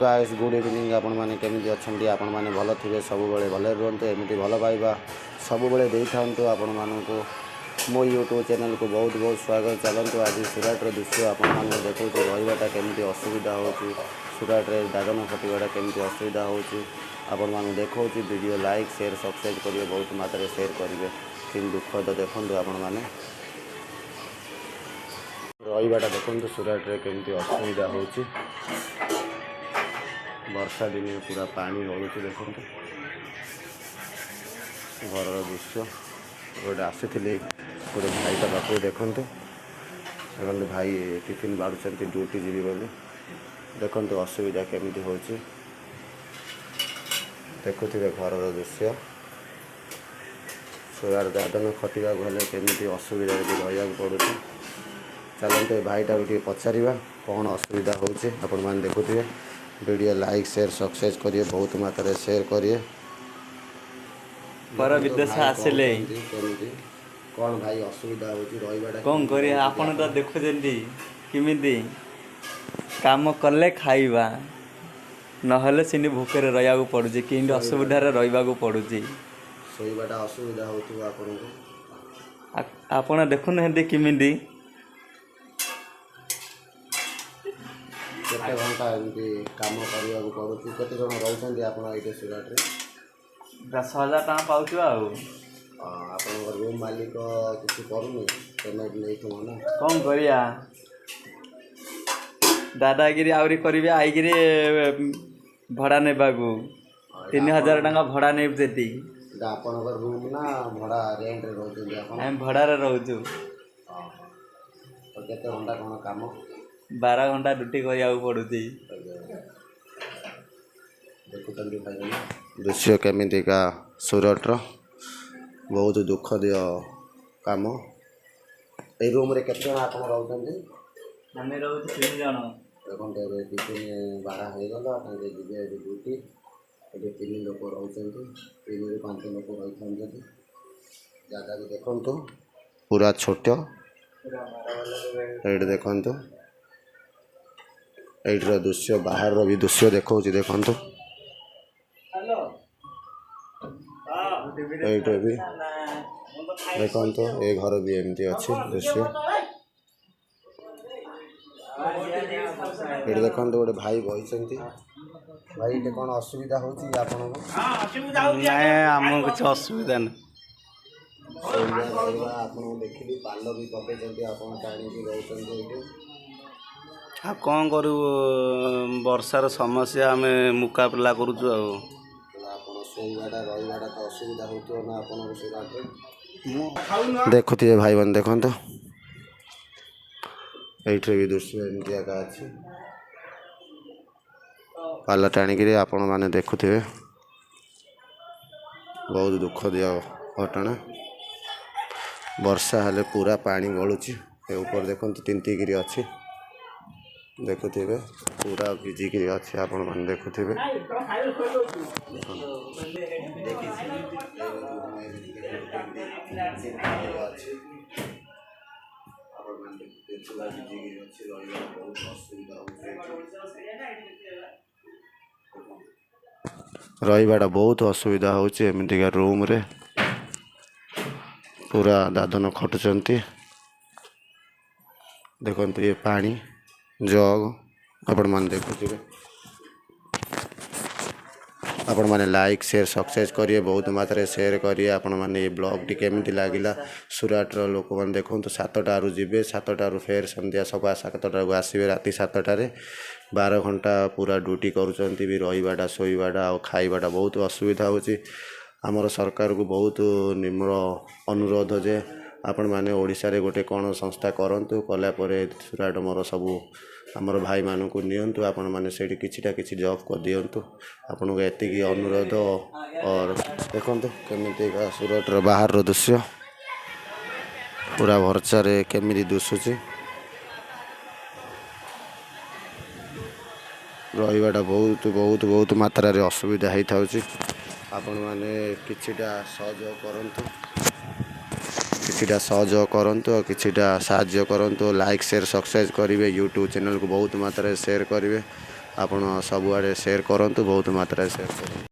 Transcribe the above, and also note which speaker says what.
Speaker 1: Guys good evening आपण मैंने केमी अच्छा आपण मैंने भल थे सब भले रुहतु एमती भल पाइबा सब दे था आपण मानक मो यूट्यूब चैनल को बहुत बहुत स्वागत। चलतु आज सुराट दृश्य आपण देखो रहीटा केमी असुविधा हो सुराट दादन खटाटा केमी असुविधा होपण मैं देखा वीडियो लाइक शेयर सब्सक्राइब करेंगे बहुत मात्रा शेयर करेंगे कि दुख तो देखूँ आपण मैंने रहीटा देखो सुराट केमी असुविधा हो वर्षा दिने पूरा पानी गलुच देखो घर दृश्य गोटे आसी गोटे भाई पाखु देखते कहते भाई टिफिन बाढ़ुं ड्यूटी जीवी बोली देखो असुविधा केमी हो देखुवे घर दृश्य सोयार दादन खटा गले केमी असुविधा रहा पड़ू। चलते भाईटा भी पचारा कौन असुविधा होने देखुवे वीडियो लाइक शेयर सब्सक्राइब करिए बहुत मात्रा शेयर करिए।
Speaker 2: पर विदेश आसिले
Speaker 1: कौन भाई असुविधा होगा
Speaker 2: कौन करिए आपण तो देखुଛନ୍ତି किमिति काम कले खाइबा नहले सिनी भूखे रहा पड़ुची कि असुविधा रहा पड़ुची
Speaker 1: शोबाटा असुविधा होगा
Speaker 2: आपण देखुना किमिति
Speaker 1: केते घंटा एमती काम करने पड़ू केते जन रोचंती आपण ये सुराट
Speaker 2: 10,000 टका पाउछु
Speaker 1: आपण रूम मालिक किसी करूनी पेमेंट नहीं ना
Speaker 2: कौन करिया दादागिरी आउरी करिवे आइगिरी भड़ा नेबागु 3,000 टका भड़ा नेब जेती
Speaker 1: आपण रूम ना भड़ा रेंट रे रहउछन आपण
Speaker 2: हम भड़ा रे रहउछु
Speaker 1: तो केते घंटा कोन काम
Speaker 2: 12 घंटा ड्यूटी करिया पड़ुची
Speaker 1: दृश्य केमिका सुरटर बहुत दुखदय काम ए रूम रे केते जन आपण रहउछन
Speaker 2: हमें रहउछ 3 जन
Speaker 1: देखो टिफिन बाढ़ा हो गला जीवे ड्यूटी ये 3 लोक रहउछन 3 ରୁ 5 लोक रही जगह भी देखु पूरा छोट ये देखु एइटर दृश्य बाहर भी दृश्य देखा देखु एइटर भी देखु ए घर भी एमती अच्छे दृश्य ये देखो गोटे भाई बही भाई ये कौन असुविधा होती
Speaker 2: आम कुछ असुविधा ना
Speaker 1: आप देखिए पाल भी पकई आप रोचे
Speaker 3: आ कौन करूँ वर्षार समस्या आम मुकाबला करुचु
Speaker 1: देखुए भाई बहन देखो ये भी दृश्य एमती एका अच्छी पाल टाणिक आपण मैंने देखुए बहुत दुखदय घटना वर्षा हेले पूरा पानी गलुची ऊपर देखो तिंतिकी अच्छी देखुवे पूरा भिजिक अच्छे आपण मैंने देखुवे रहीबाटा बहुत असुविधा होमतिका रूम रे पूरा दादन खटुचंती देखते ये पानी जग आपण मैंने देखुवे आपण मैंने लाइक शेयर सब्सक्राइब करिए बहुत मात्रा शेयर करिए आपण मैंने ये ब्लॉग टी केमिति लागिला सुराटर लोक मैंने देखो 7टारू जीवे 7टारू फेर संध्या सका 7टारू आसवे राति 7टारे 12 घंटा पूरा ड्यूटी करुँच भी रहीबाटा शोबाटा और खाइबाटा बहुत असुविधा होची। आमर सरकार को बहुत निम्र अनुरोध जे आपण मैंने ओडिशा रे गोटे कौन संस्था करंतु कलापर सुराट मोर सबू आमर भाई मान को नियंतु आपण मैंने से किसी जॉब कर दिंतु आपन को एति अनुरोध। और देखो केमी सुरटर बाहर दृश्य पूरा भरचा रे केमी दुसुची रहीबाटा बहुत बहुत बहुत मात्रा रे असुविधा होता है। आपण मैंने किछिटा सहयोग करंतु किछिटा सहयोग करंतु और किछिटा साहाय्य करंतु लाइक शेयर सब्सक्राइब करेंगे यूट्यूब चैनल को बहुत मात्रा शेयर करेंगे ଆପଣ ସବୁଆଡ଼େ ସେୟାର କରନ୍ତୁ, ବହୁତ ମାତ୍ରାରେ ସେୟାର କରନ୍ତୁ।